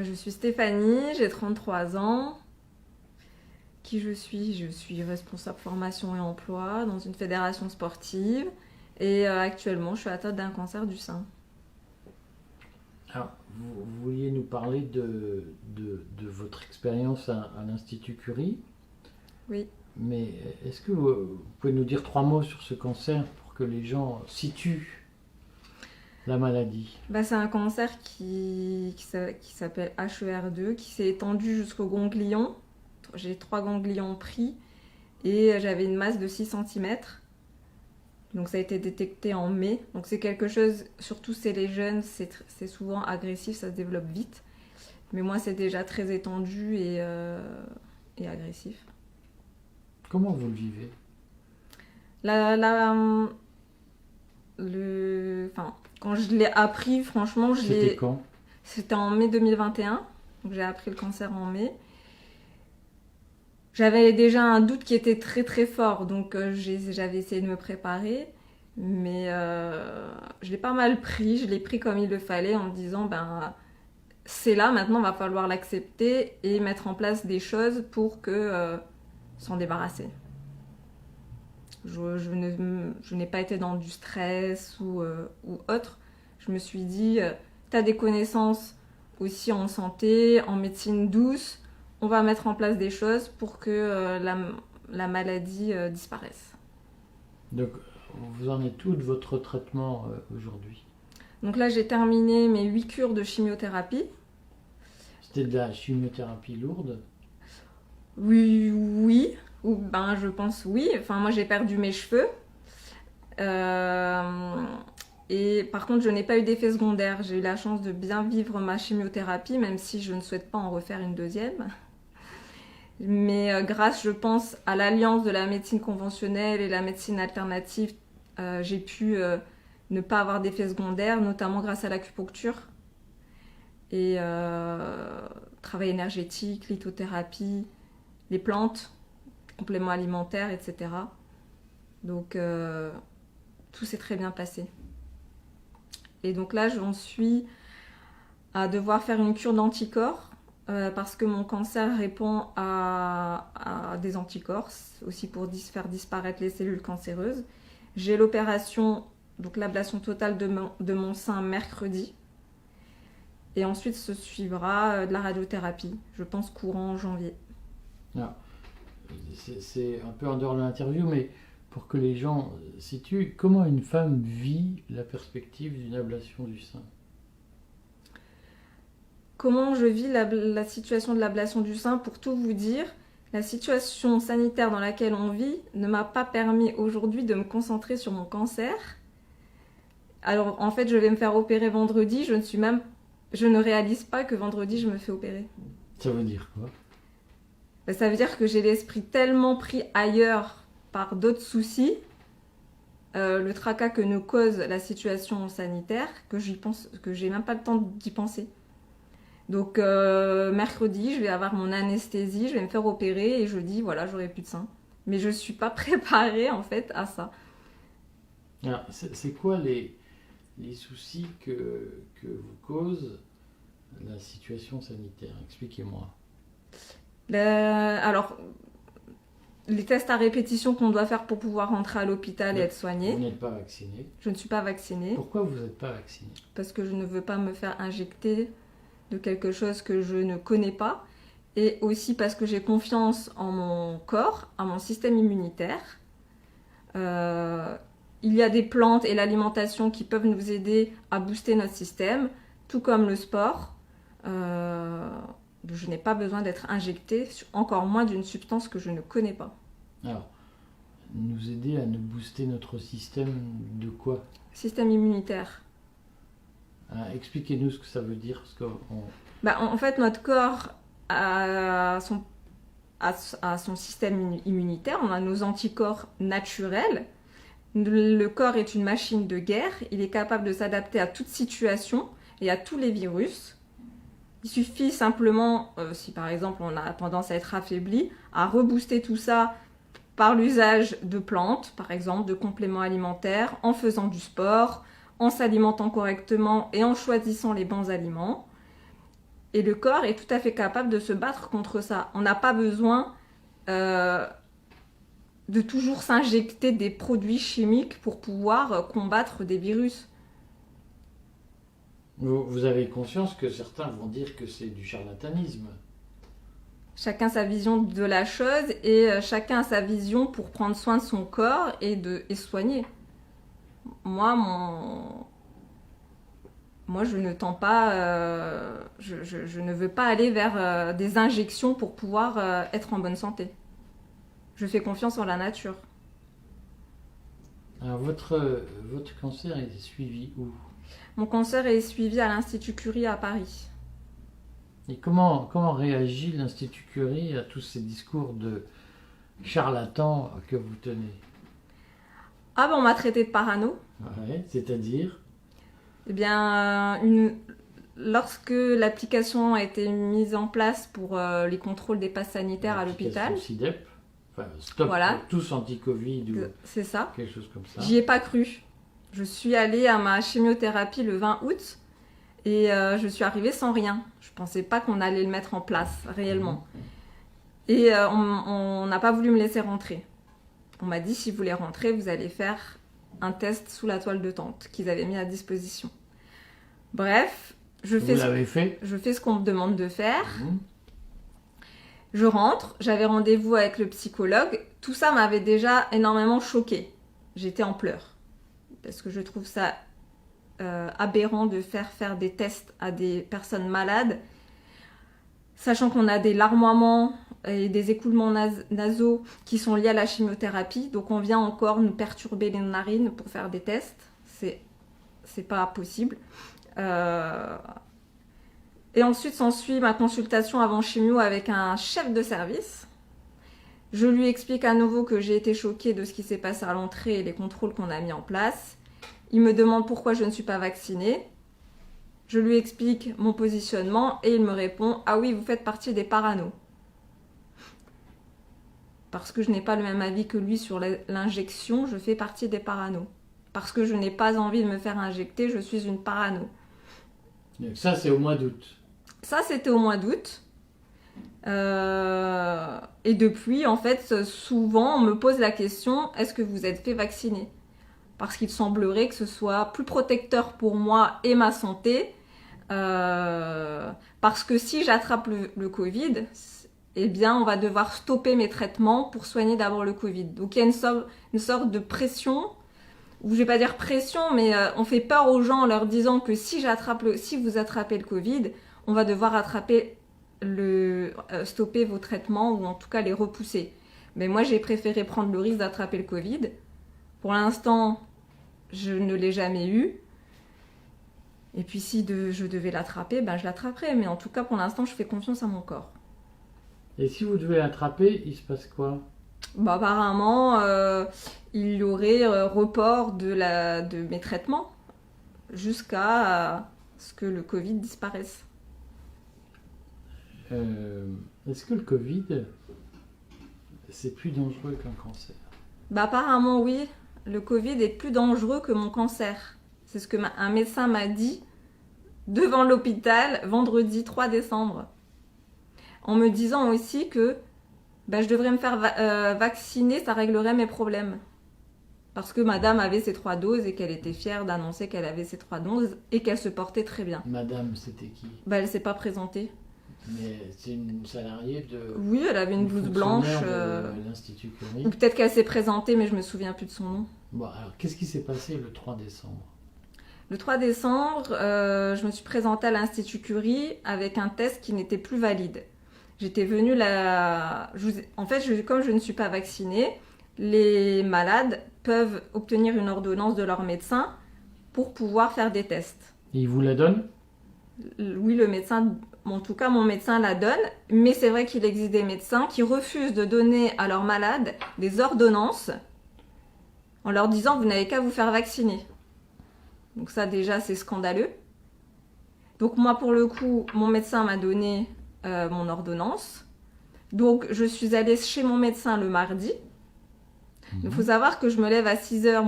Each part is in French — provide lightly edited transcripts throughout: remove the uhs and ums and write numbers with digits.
Je suis Stéphanie, j'ai 33 ans. Qui je suis? Je suis responsable formation et emploi dans une fédération sportive. Et actuellement, je suis atteinte d'un cancer du sein. Alors, vous vouliez nous parler de votre expérience à l'Institut Curie, Oui. mais est-ce que vous pouvez nous dire 3 mots sur ce cancer pour que les gens situent la maladie? C'est un cancer qui s'appelle HER2, qui s'est étendu jusqu'au ganglion. J'ai 3 ganglions pris et j'avais une masse de 6 cm. Donc ça a été détecté en mai. Donc c'est quelque chose, surtout chez les jeunes, c'est souvent agressif, ça se développe vite. Mais moi c'est déjà très étendu et agressif. Comment vous le vivez? La, la, Quand je l'ai appris, franchement, C'était quand? C'était en mai 2021. Donc j'ai appris le cancer en mai. J'avais déjà un doute qui était très très fort, donc j'avais essayé de me préparer, mais je l'ai pas mal pris, je l'ai pris comme il le fallait en me disant c'est là, maintenant va falloir l'accepter et mettre en place des choses pour s'en débarrasser. Je n'ai pas été dans du stress ou autre. Je me suis dit, tu as des connaissances aussi en santé, en médecine douce, on va mettre en place des choses pour que la maladie disparaisse. Donc, vous en êtes où de votre traitement aujourd'hui? Donc là, j'ai terminé mes 8 cures de chimiothérapie. C'était de la chimiothérapie lourde? Oui, oui. Je pense oui. Enfin, moi, j'ai perdu mes cheveux. Et par contre, je n'ai pas eu d'effet secondaire. J'ai eu la chance de bien vivre ma chimiothérapie, même si je ne souhaite pas en refaire une deuxième. Mais grâce, je pense, à l'alliance de la médecine conventionnelle et la médecine alternative, j'ai pu ne pas avoir d'effets secondaires, notamment grâce à l'acupuncture et travail énergétique, lithothérapie, les plantes, compléments alimentaires, etc. Donc, tout s'est très bien passé. Et donc là, j'en suis à devoir faire une cure d'anticorps parce que mon cancer répond à des anticorps, aussi pour faire disparaître les cellules cancéreuses. J'ai l'opération, donc l'ablation totale de mon sein mercredi. Et ensuite, se suivra de la radiothérapie, je pense courant janvier. Ah, c'est un peu en dehors de l'interview, mais pour que les gens situent, comment une femme vit la perspective d'une ablation du sein? Comment je vis la situation de l'ablation du sein? Pour tout vous dire, la situation sanitaire dans laquelle on vit ne m'a pas permis aujourd'hui de me concentrer sur mon cancer. Alors en fait, je vais me faire opérer vendredi, je ne réalise pas que vendredi je me fais opérer. Ça veut dire quoi? Ça veut dire que j'ai l'esprit tellement pris ailleurs par d'autres soucis, le tracas que nous cause la situation sanitaire, que j'ai même pas le temps d'y penser. Donc mercredi, je vais avoir mon anesthésie, je vais me faire opérer et jeudi, voilà, j'aurai plus de sein. Mais je suis pas préparée en fait à ça. Alors, c'est quoi les soucis que vous cause la situation sanitaire? Expliquez-moi. Alors, les tests à répétition qu'on doit faire pour pouvoir rentrer à l'hôpital et être soigné. Vous n'êtes pas vacciné? Je ne suis pas vaccinée. Pourquoi vous n'êtes pas vacciné? Parce que je ne veux pas me faire injecter de quelque chose que je ne connais pas. Et aussi parce que j'ai confiance en mon corps, en mon système immunitaire. Il y a des plantes et l'alimentation qui peuvent nous aider à booster notre système, tout comme le sport. Je n'ai pas besoin d'être injectée, encore moins d'une substance que je ne connais pas. Alors, nous aider à nous booster notre système de quoi? Système immunitaire. Expliquez-nous ce que ça veut dire. En fait, notre corps a son système immunitaire, on a nos anticorps naturels. Le corps est une machine de guerre, il est capable de s'adapter à toute situation et à tous les virus. Il suffit simplement, si par exemple on a tendance à être affaibli, à rebooster tout ça par l'usage de plantes, par exemple de compléments alimentaires, en faisant du sport, en s'alimentant correctement et en choisissant les bons aliments. Et le corps est tout à fait capable de se battre contre ça. On n'a pas besoin de toujours s'injecter des produits chimiques pour pouvoir combattre des virus. Vous avez conscience que certains vont dire que c'est du charlatanisme. Chacun sa vision de la chose et chacun a sa vision pour prendre soin de son corps et soigner. Moi, je ne tends pas, je ne veux pas aller vers des injections pour pouvoir être en bonne santé. Je fais confiance en la nature. Alors votre cancer est suivi où? Mon cancer est suivi à l'Institut Curie à Paris. Et comment réagit l'Institut Curie à tous ces discours de charlatans que vous tenez? Ah ben on m'a traité de parano. Ouais, c'est-à-dire? Eh bien, lorsque l'application a été mise en place pour les contrôles des passes sanitaires à l'hôpital, SIDEP, enfin stop voilà, tous anti-Covid ou c'est ça. quelque chose comme ça. J'y ai pas cru. Je suis allée à ma chimiothérapie le 20 août et je suis arrivée sans rien. Je pensais pas qu'on allait le mettre en place réellement. Et on n'a pas voulu me laisser rentrer. On m'a dit si vous voulez rentrer, vous allez faire un test sous la toile de tente qu'ils avaient mis à disposition. Bref, je fais ce qu'on me demande de faire. Je rentre, j'avais rendez-vous avec le psychologue. Tout ça m'avait déjà énormément choquée. J'étais en pleurs. Parce que je trouve ça aberrant de faire des tests à des personnes malades, sachant qu'on a des larmoiements et des écoulements nasaux qui sont liés à la chimiothérapie. Donc on vient encore nous perturber les narines pour faire des tests. C'est pas possible. Et ensuite s'ensuit ma consultation avant chimio avec un chef de service. Je lui explique à nouveau que j'ai été choquée de ce qui s'est passé à l'entrée et les contrôles qu'on a mis en place. Il me demande pourquoi je ne suis pas vaccinée. Je lui explique mon positionnement et il me répond « Ah oui, vous faites partie des paranos ». Parce que je n'ai pas le même avis que lui sur l'injection, je fais partie des paranos. Parce que je n'ai pas envie de me faire injecter, je suis une parano. Ça, c'est au mois d'août. Ça, c'était au mois d'août. Et depuis, en fait, souvent, on me pose la question, est-ce que vous êtes fait vacciner? Parce qu'il semblerait que ce soit plus protecteur pour moi et ma santé. Parce que si j'attrape le Covid, eh bien, on va devoir stopper mes traitements pour soigner d'abord le Covid. Donc, il y a une sorte de pression, ou je vais pas dire pression, mais on fait peur aux gens en leur disant que si vous attrapez le Covid, on va devoir stopper vos traitements ou en tout cas les repousser. Mais moi, j'ai préféré prendre le risque d'attraper le Covid. Pour l'instant, je ne l'ai jamais eu. Et puis si je devais l'attraper, ben je l'attraperais. Mais en tout cas, pour l'instant, je fais confiance à mon corps. Et si vous devez l'attraper, il se passe quoi? Bah, apparemment, il y aurait report de mes traitements jusqu'à ce que le Covid disparaisse. Est-ce que le Covid, c'est plus dangereux qu'un cancer? Bah, apparemment, oui. Le Covid est plus dangereux que mon cancer. C'est ce que un médecin m'a dit devant l'hôpital vendredi 3 décembre. En me disant aussi que je devrais me faire vacciner, ça réglerait mes problèmes. Parce que madame avait ses 3 doses et qu'elle était fière d'annoncer qu'elle avait ses 3 doses et qu'elle se portait très bien. Madame, c'était qui? Elle s'est pas présentée. Mais c'est une salariée de... Oui, elle avait une blouse blanche. De l'Institut Curie. Ou peut-être qu'elle s'est présentée, mais je me souviens plus de son nom. Bon, alors, qu'est-ce qui s'est passé le 3 décembre? Le 3 décembre, je me suis présentée à l'Institut Curie avec un test qui n'était plus valide. J'étais venue En fait, comme je ne suis pas vaccinée, les malades peuvent obtenir une ordonnance de leur médecin pour pouvoir faire des tests. Et il vous la donne? Oui, le médecin, en tout cas mon médecin la donne, mais c'est vrai qu'il existe des médecins qui refusent de donner à leurs malades des ordonnances en leur disant vous n'avez qu'à vous faire vacciner. Donc ça déjà c'est scandaleux. Donc moi pour le coup, mon médecin m'a donné mon ordonnance. Donc je suis allée chez mon médecin le mardi. Il faut savoir que je me lève à 6h,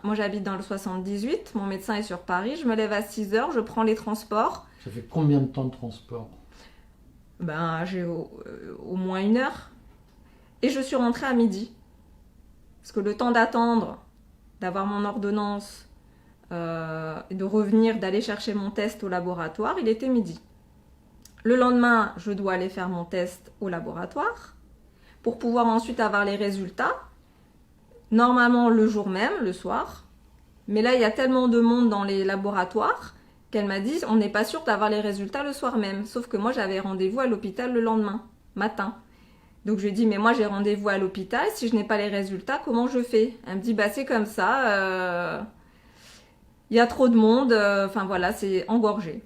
moi j'habite dans le 78, mon médecin est sur Paris, je me lève à 6h, je prends les transports. Ça fait combien de temps de transport? Ben, j'ai au moins 1 heure. Et je suis rentrée à midi. Parce que le temps d'attendre, d'avoir mon ordonnance, et de revenir, d'aller chercher mon test au laboratoire, il était midi. Le lendemain, je dois aller faire mon test au laboratoire pour pouvoir ensuite avoir les résultats. Normalement le jour même, le soir. Mais là, il y a tellement de monde dans les laboratoires qu'elle m'a dit on n'est pas sûr d'avoir les résultats le soir même. Sauf que moi, j'avais rendez-vous à l'hôpital le lendemain, matin. Donc je lui ai dit mais moi j'ai rendez-vous à l'hôpital, si je n'ai pas les résultats, comment je fais? Elle me dit bah c'est comme ça, il y a trop de monde, enfin voilà, c'est engorgé.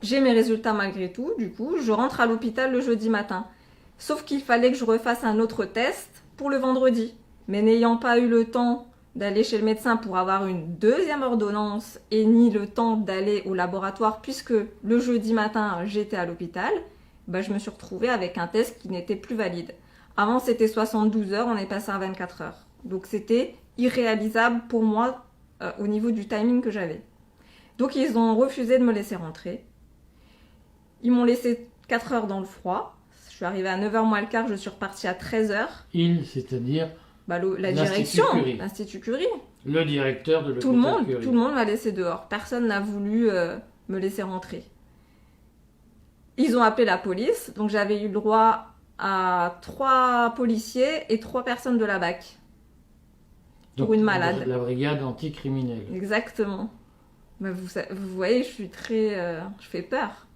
J'ai mes résultats malgré tout, du coup, je rentre à l'hôpital le jeudi matin. Sauf qu'il fallait que je refasse un autre test pour le vendredi. Mais n'ayant pas eu le temps d'aller chez le médecin pour avoir une deuxième ordonnance et ni le temps d'aller au laboratoire puisque le jeudi matin j'étais à l'hôpital, bah, je me suis retrouvée avec un test qui n'était plus valide. Avant c'était 72 heures, on est passé à 24 heures. Donc c'était irréalisable pour moi au niveau du timing que j'avais. Donc ils ont refusé de me laisser rentrer. Ils m'ont laissé 4 heures dans le froid. Je suis arrivée à 9h moins le quart, je suis repartie à 13h. Il, c'est-à-dire bah, la direction, Curie. l'Institut Curie. Le directeur de l'hôpital Curie. Tout le monde m'a laissé dehors. Personne n'a voulu me laisser rentrer. Ils ont appelé la police, donc j'avais eu le droit à 3 policiers et 3 personnes de la BAC. Pour donc, une malade. La brigade anticriminelle. Exactement. Bah, vous voyez, je suis très... je fais peur.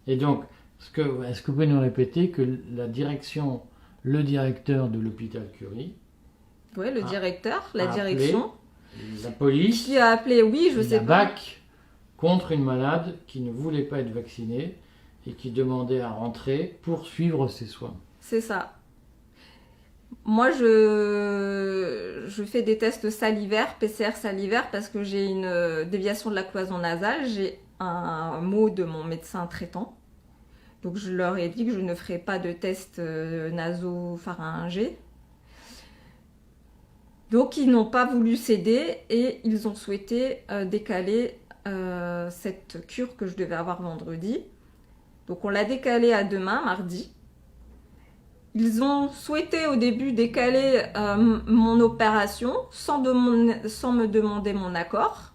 Et donc, est-ce que vous pouvez nous répéter que le directeur de l'hôpital Curie... Oui, le directeur, la direction... La police... Qui a appelé, oui, je sais pas. La BAC contre une malade qui ne voulait pas être vaccinée et qui demandait à rentrer pour suivre ses soins. C'est ça. Moi, je fais des tests salivaires, PCR salivaire, parce que j'ai une déviation de la cloison nasale. J'ai un mot de mon médecin traitant. Donc, je leur ai dit que je ne ferai pas de tests nasopharyngés. Donc, ils n'ont pas voulu céder et ils ont souhaité décaler cette cure que je devais avoir vendredi. Donc, on l'a décalée à demain, mardi. Ils ont souhaité au début décaler mon opération sans me demander mon accord.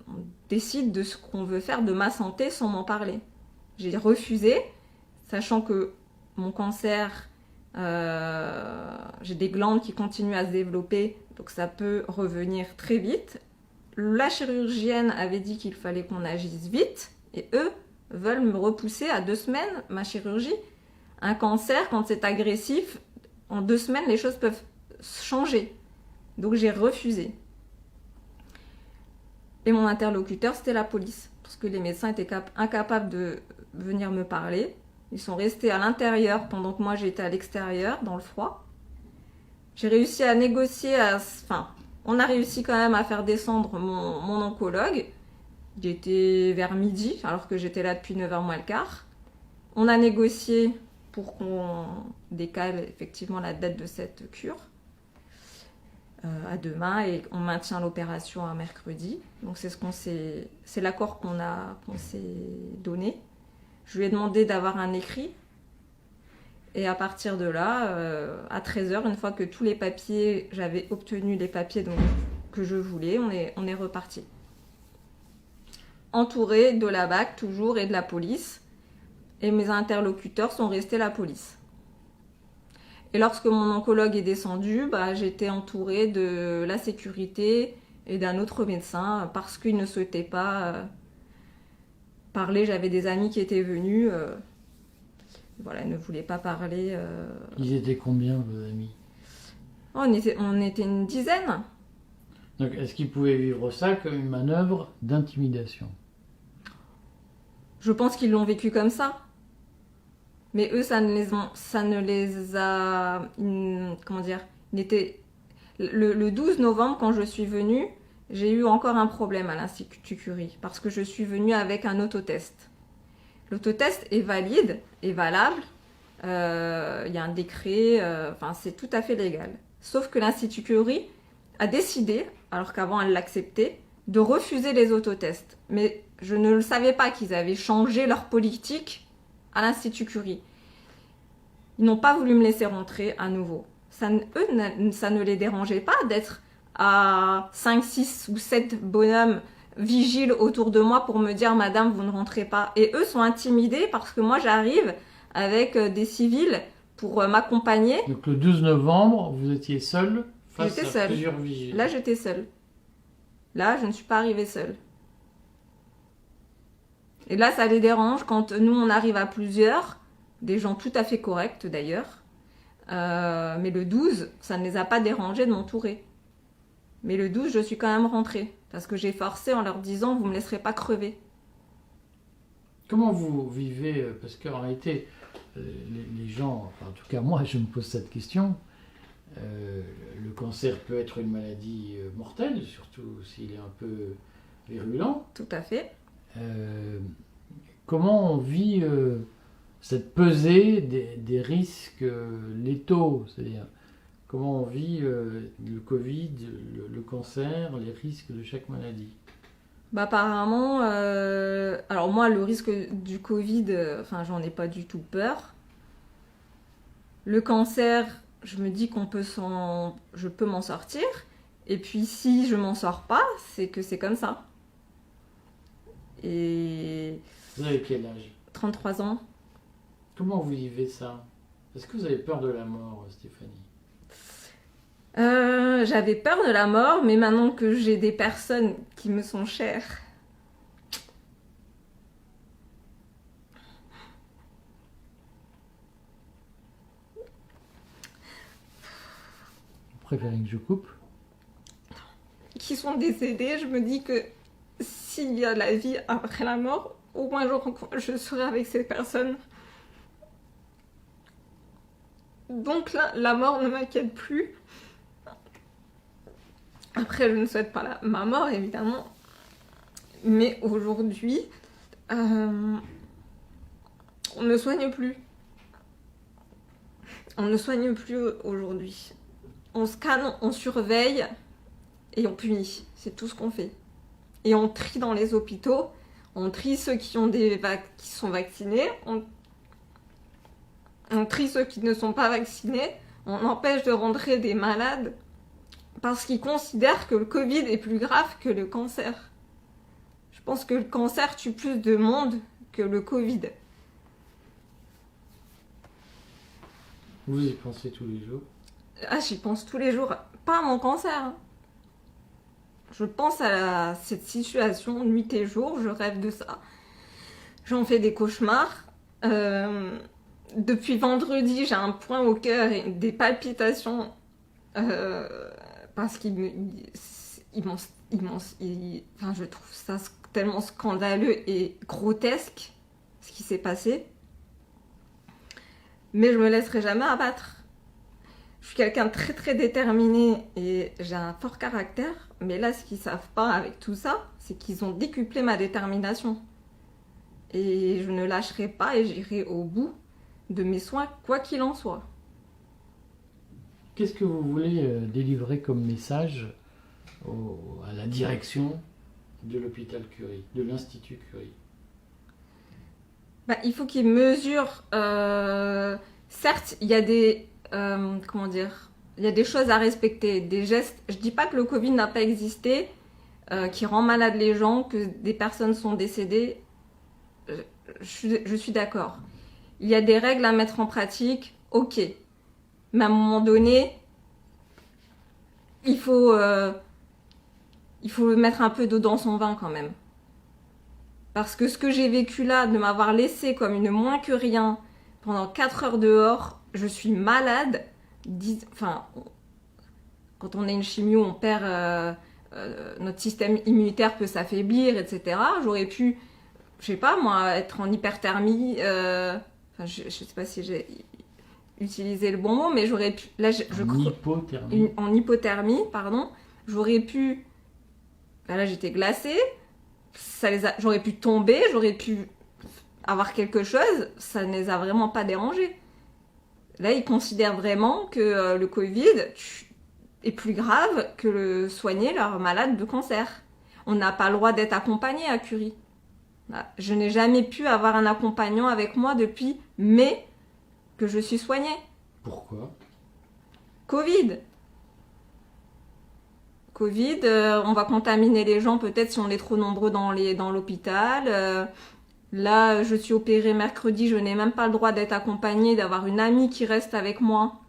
On décide de ce qu'on veut faire de ma santé sans m'en parler. J'ai refusé, sachant que mon cancer, j'ai des glandes qui continuent à se développer, donc ça peut revenir très vite. La chirurgienne avait dit qu'il fallait qu'on agisse vite, et eux veulent me repousser à 2 semaines ma chirurgie. Un cancer, quand c'est agressif, en 2 semaines, les choses peuvent changer. Donc j'ai refusé. Et mon interlocuteur, c'était la police. Parce que les médecins étaient incapables de venir me parler. Ils sont restés à l'intérieur pendant que moi j'étais à l'extérieur, dans le froid. J'ai réussi à négocier, on a réussi quand même à faire descendre mon oncologue. Il était vers midi, alors que j'étais là depuis 9h moins le quart. On a négocié pour qu'on décale effectivement la date de cette cure à demain et on maintient l'opération à mercredi. Donc c'est l'accord qu'on s'est donné. Je lui ai demandé d'avoir un écrit et à partir de là, à 13h, une fois que tous les papiers, j'avais obtenu les papiers que je voulais, on est reparti. Entourée de la BAC toujours et de la police. Et mes interlocuteurs sont restés la police. Et lorsque mon oncologue est descendu, j'étais entourée de la sécurité et d'un autre médecin parce qu'il ne souhaitait pas parler. J'avais des amis qui étaient venus. Voilà, ils ne voulaient pas parler. Ils étaient combien, vos amis? On était une dizaine. Donc, est-ce qu'ils pouvaient vivre ça comme une manœuvre d'intimidation? Je pense qu'ils l'ont vécu comme ça. Mais eux, ça ne les a... Comment dire? Le 12 novembre, quand je suis venue, j'ai eu encore un problème à l'Institut Curie. Parce que je suis venue avec un autotest. L'autotest est valide, est valable. Il y a un décret, c'est tout à fait légal. Sauf que l'Institut Curie a décidé, alors qu'avant elle l'acceptait, de refuser les autotests. Mais je ne le savais pas qu'ils avaient changé leur politique à l'Institut Curie. Ils n'ont pas voulu me laisser rentrer à nouveau. Ça ne les dérangeait pas d'être à 5, 6 ou 7 bonhommes vigiles autour de moi pour me dire « Madame, vous ne rentrez pas ». Et eux sont intimidés parce que moi, j'arrive avec des civils pour m'accompagner. Donc le 12 novembre, vous étiez seul face J'étais à seule. plusieurs vigiles. Là, j'étais seule. Là, je ne suis pas arrivée seule. Et là, ça les dérange quand nous, on arrive à plusieurs, des gens tout à fait corrects d'ailleurs. Mais le 12, ça ne les a pas dérangés de m'entourer. Mais le 12, je suis quand même rentrée. Parce que j'ai forcé en leur disant, vous ne me laisserez pas crever. Comment vous vivez, parce qu'en réalité, les gens, enfin, en tout cas moi, je me pose cette question, le cancer peut être une maladie mortelle, surtout s'il est un peu virulent. Tout à fait. Comment on vit cette pesée des risques létaux, c'est-à-dire comment on vit le Covid, le cancer, les risques de chaque maladie? Bah apparemment, alors moi le risque du Covid, enfin j'en ai pas du tout peur. Le cancer, je me dis je peux m'en sortir. Et puis si je m'en sors pas, c'est que c'est comme ça. Et Vous avez quel âge? 33 ans. Comment vous vivez ça? Est-ce que vous avez peur de la mort, Stéphanie? J'avais peur de la mort, mais maintenant que j'ai des personnes qui me sont chères, Vous préférez que je coupe? qui sont décédées, je me dis que s'il y a la vie après la mort, au moins je serai avec ces personnes. Donc là, la mort ne m'inquiète plus. Après, je ne souhaite pas ma mort, évidemment. Mais aujourd'hui, on ne soigne plus. On ne soigne plus aujourd'hui. On scanne, on surveille et on punit. C'est tout ce qu'on fait. Et on trie dans les hôpitaux. On trie ceux qui sont vaccinés. On trie ceux qui ne sont pas vaccinés. On empêche de rentrer des malades parce qu'ils considèrent que le Covid est plus grave que le cancer. Je pense que le cancer tue plus de monde que le Covid. Vous y pensez tous les jours? Ah, j'y pense tous les jours. Pas à mon cancer. Hein. Je pense à cette situation nuit et jour. Je rêve de ça. J'en fais des cauchemars. Depuis vendredi, j'ai un point au cœur et des palpitations. Parce enfin, je trouve ça tellement scandaleux et grotesque, ce qui s'est passé. Mais je me laisserai jamais abattre. Je suis quelqu'un de très très déterminé et j'ai un fort caractère. Mais là, ce qu'ils savent pas avec tout ça, c'est qu'ils ont décuplé ma détermination. Et je ne lâcherai pas et j'irai au bout de mes soins, quoi qu'il en soit. Qu'est-ce que vous voulez délivrer comme message à la direction de l'hôpital Curie, de l'Institut Curie? Bah, il faut qu'ils mesurent. Certes, il y a des il y a des choses à respecter, des gestes. Je dis pas que le Covid n'a pas existé, qui rend malade les gens, que des personnes sont décédées. Je suis d'accord. Il y a des règles à mettre en pratique, ok. Mais à un moment donné, il faut mettre un peu d'eau dans son vin quand même. Parce que ce que j'ai vécu là, de m'avoir laissé comme une moins que rien pendant 4 heures dehors, je suis malade. Enfin, quand on a une chimio, on perd... notre système immunitaire peut s'affaiblir, etc. J'aurais pu, je sais pas moi, être en hyperthermie. Enfin, je sais pas si j'ai utilisé le bon mot, mais j'aurais pu... Là, hypothermie. En hypothermie, pardon. J'aurais pu... Là, j'étais glacée. J'aurais pu tomber, j'aurais pu avoir quelque chose. Ça ne les a vraiment pas dérangés. Là, ils considèrent vraiment que le Covid est plus grave que soigner leur malade de cancer. On n'a pas le droit d'être accompagné à Curie. Je n'ai jamais pu avoir un accompagnant avec moi depuis mai que je suis soignée. Pourquoi? Covid. Covid, on va contaminer les gens peut-être si on est trop nombreux dans l'hôpital. Là, je suis opérée mercredi, je n'ai même pas le droit d'être accompagnée, d'avoir une amie qui reste avec moi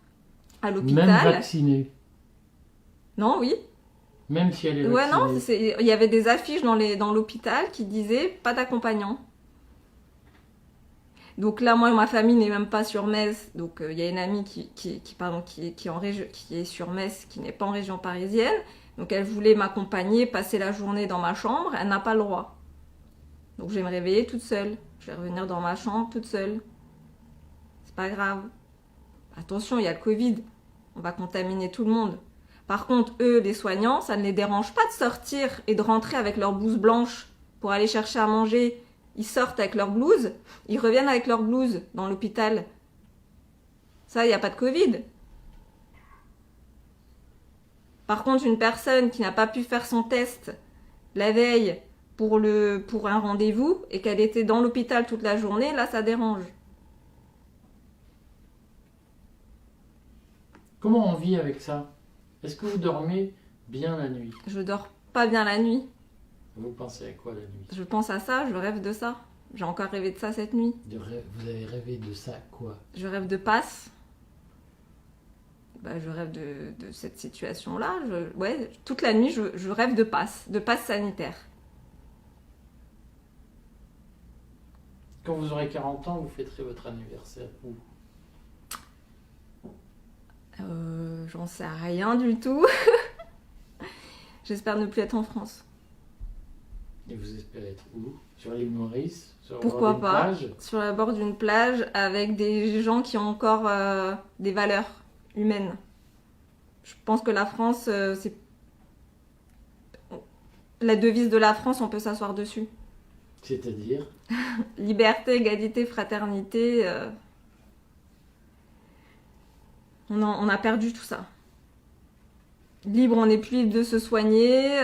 à l'hôpital. Même vaccinée? Non, oui. Même si elle est Ouais, vaccinée? non, il y avait des affiches dans l'hôpital qui disaient pas d'accompagnant. Donc là, moi, ma famille n'est même pas sur Metz. Donc il y a une amie qui est sur Metz, qui n'est pas en région parisienne. Donc elle voulait m'accompagner, passer la journée dans ma chambre. Elle n'a pas le droit. Donc je vais me réveiller toute seule. Je vais revenir dans ma chambre toute seule. C'est pas grave. Attention, il y a le Covid. On va contaminer tout le monde. Par contre, eux, les soignants, ça ne les dérange pas de sortir et de rentrer avec leur blouse blanche pour aller chercher à manger. Ils sortent avec leur blouse, ils reviennent avec leur blouse dans l'hôpital. Ça, il n'y a pas de Covid. Par contre, une personne qui n'a pas pu faire son test la veille pour un rendez-vous et qu'elle était dans l'hôpital toute la journée, là, ça dérange. Comment on vit avec ça? Est-ce que vous dormez bien la nuit? Je dors pas bien la nuit. Vous pensez à quoi la nuit? Je pense à ça, je rêve de ça. J'ai encore rêvé de ça cette nuit. Vous avez rêvé de ça quoi? Je rêve de passe. Je rêve de cette situation-là. Ouais, toute la nuit, je rêve de passe sanitaire. Quand vous aurez 40 ans, vous fêterez votre anniversaire où? J'en sais rien du tout. J'espère ne plus être en France. Et vous espérez être où? Sur l'île Maurice? Sur le Pourquoi bord d'une pas? plage? Sur le bord d'une plage avec des gens qui ont encore des valeurs humaines. Je pense que la France, c'est la devise de la France, on peut s'asseoir dessus. C'est-à-dire? Liberté, égalité, fraternité. On a perdu tout ça. Libre, on n'est plus libre de se soigner.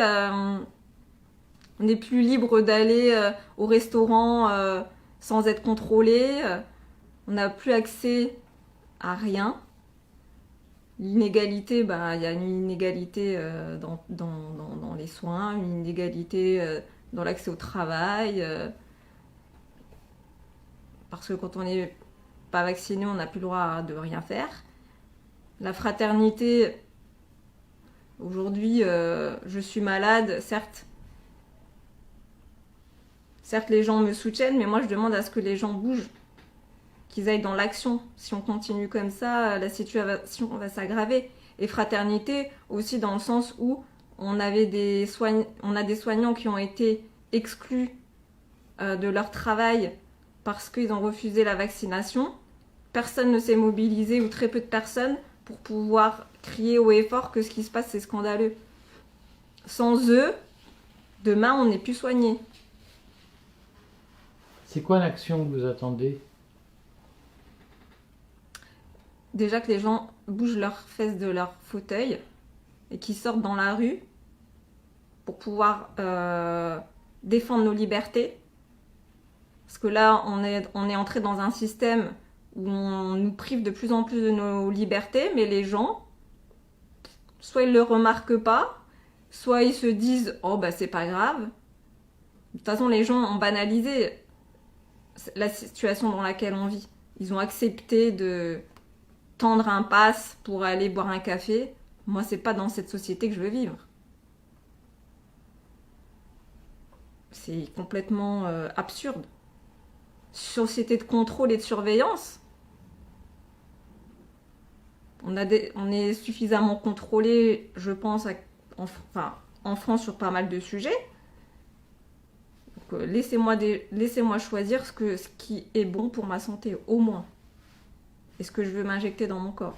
On n'est plus libre d'aller au restaurant sans être contrôlé. On n'a plus accès à rien. L'inégalité, il y a une inégalité dans les soins, une inégalité dans l'accès au travail. Parce que quand on n'est pas vacciné, on n'a plus le droit de rien faire. La fraternité, aujourd'hui, je suis malade, certes. Certes, les gens me soutiennent, mais moi, je demande à ce que les gens bougent, qu'ils aillent dans l'action. Si on continue comme ça, la situation va s'aggraver. Et fraternité aussi dans le sens où on a des soignants qui ont été exclus de leur travail parce qu'ils ont refusé la vaccination. Personne ne s'est mobilisé, ou très peu de personnes, pour pouvoir crier haut et fort que ce qui se passe, c'est scandaleux. Sans eux, demain, on n'est plus soigné. C'est quoi l'action que vous attendez? Déjà que les gens bougent leurs fesses de leur fauteuil et qu'ils sortent dans la rue pour pouvoir défendre nos libertés. Parce que là, on est entré dans un système où on nous prive de plus en plus de nos libertés, mais les gens, soit ils le remarquent pas, soit ils se disent « Oh, c'est pas grave ». De toute façon, les gens ont banalisé la situation dans laquelle on vit. Ils ont accepté de tendre un pass pour aller boire un café. Moi, c'est pas dans cette société que je veux vivre. C'est complètement absurde. Société de contrôle et de surveillance. On est suffisamment contrôlé, je pense, en France sur pas mal de sujets. Donc, laissez-moi choisir ce qui est bon pour ma santé, au moins. Et ce que je veux m'injecter dans mon corps.